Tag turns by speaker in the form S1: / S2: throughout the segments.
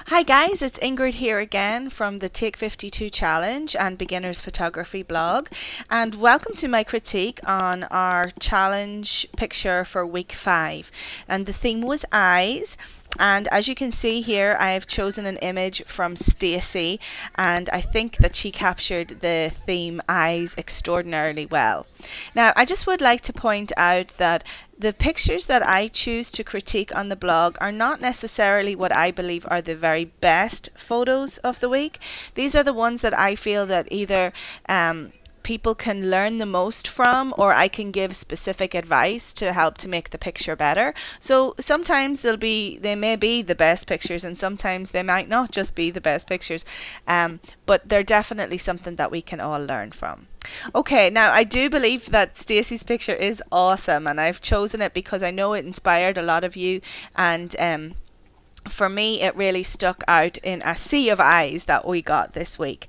S1: Hi guys, it's Ingrid here again from the Take 52 Challenge and Beginners Photography blog, and welcome to my critique on our challenge picture for week 5. And the theme was eyes. And as you can see here, I have chosen an image from Stacey, and I think that she captured the theme eyes extraordinarily well. Now, I just would like to point out that the pictures that I choose to critique on the blog are not necessarily what I believe are the very best photos of the week. These are the ones that I feel that either people can learn the most from, or I can give specific advice to help to make the picture better. So sometimes they may be the best pictures, and sometimes they might not just be the best pictures, but they're definitely something that we can all learn from. Okay, now I do believe that Stacey's picture is awesome, and I've chosen it because I know it inspired a lot of you, and for me, it really stuck out in a sea of eyes that we got this week.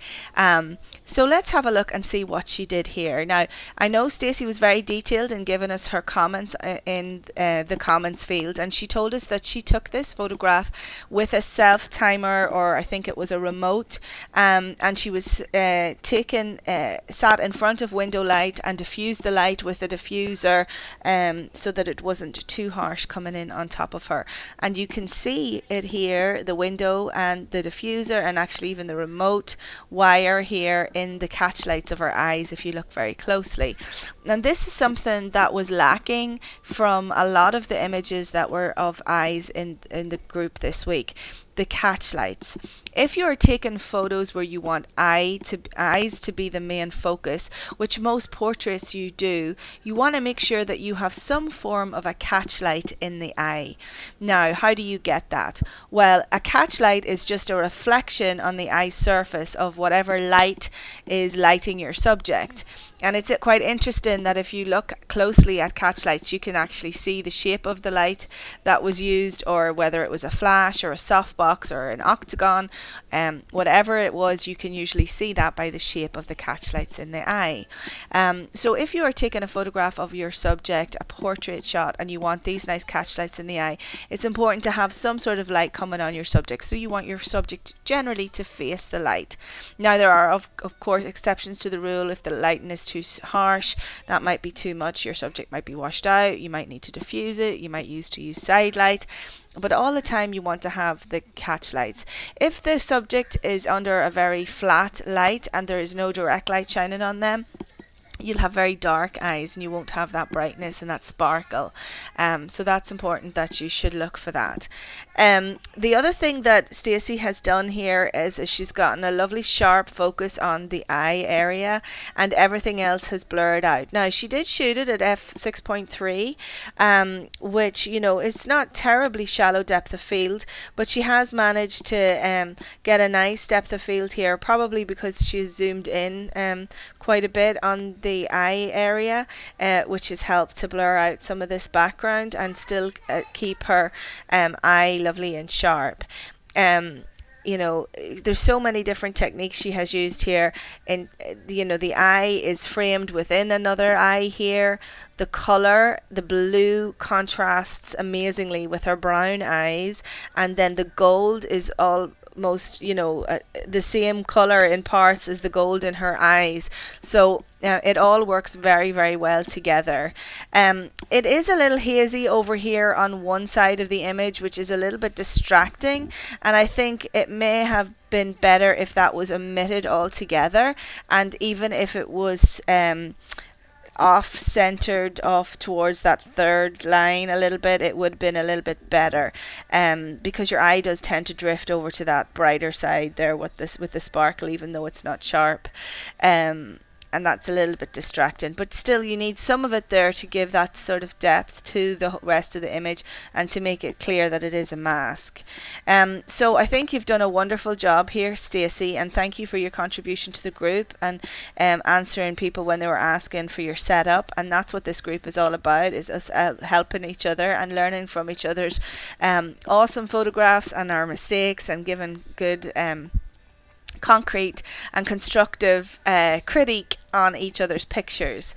S1: So let's have a look and see what she did here. Now, I know Stacey was very detailed in giving us her comments in the comments field, and she told us that she took this photograph with a self timer, or I think it was a remote, and she was sat in front of window light and diffused the light with a diffuser so that it wasn't too harsh coming in on top of her. And you can see it here, the window and the diffuser, and actually even the remote wire here in the catch lights of her eyes if you look very closely. And this is something that was lacking from a lot of the images that were of eyes in the group this week. The catch lights. If you're taking photos where you want eyes to be the main focus, which most portraits you do, you want to make sure that you have some form of a catch light in the eye. Now, how do you get that? Well, a catch light is just a reflection on the eye surface of whatever light is lighting your subject. And it's quite interesting that if you look closely at catch lights, you can actually see the shape of the light that was used, or whether it was a flash or a softbox or an octagon, whatever it was, you can usually see that by the shape of the catch lights in the eye. So if you are taking a photograph of your subject, a portrait shot, and you want these nice catch lights in the eye, it's important to have some sort of light coming on your subject. So you want your subject generally to face the light. Now, there are of course exceptions to the rule. If the lighting is too harsh, that might be too much, your subject might be washed out, you might need to diffuse it, you might use side light, but all the time you want to have the catch lights. If the subject is under a very flat light and there is no direct light shining on them, you'll have very dark eyes and you won't have that brightness and that sparkle. So that's important, that you should look for that. The other thing that Stacey has done here is she's gotten a lovely sharp focus on the eye area, and everything else has blurred out. Now, she did shoot it at f6.3, which, you know, is not terribly shallow depth of field, but she has managed to get a nice depth of field here, probably because she's zoomed in quite a bit on the eye area, which has helped to blur out some of this background and still keep her eye lovely and sharp. You know, there's so many different techniques she has used here, and you know, the eye is framed within another eye here. The color, the blue, contrasts amazingly with her brown eyes, and then the gold is almost, you know, the same color in parts as the gold in her eyes. So it all works very, very well together. It is a little hazy over here on one side of the image, which is a little bit distracting, and I think it may have been better if that was omitted altogether, and even if it was off-centered off towards that third line a little bit, it would have been a little bit better, because your eye does tend to drift over to that brighter side there with the sparkle, even though it's not sharp. And that's a little bit distracting, but still you need some of it there to give that sort of depth to the rest of the image and to make it clear that it is a mask. So I think you've done a wonderful job here, Stacey, and thank you for your contribution to the group and answering people when they were asking for your setup. And that's what this group is all about, is us helping each other and learning from each other's awesome photographs and our mistakes, and giving good concrete and constructive critique on each other's pictures.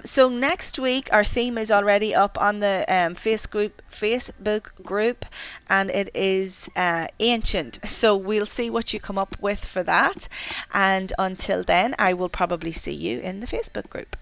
S1: So next week our theme is already up on the Facebook group, and it is ancient. So we'll see what you come up with for that. And until then, I will probably see you in the Facebook group.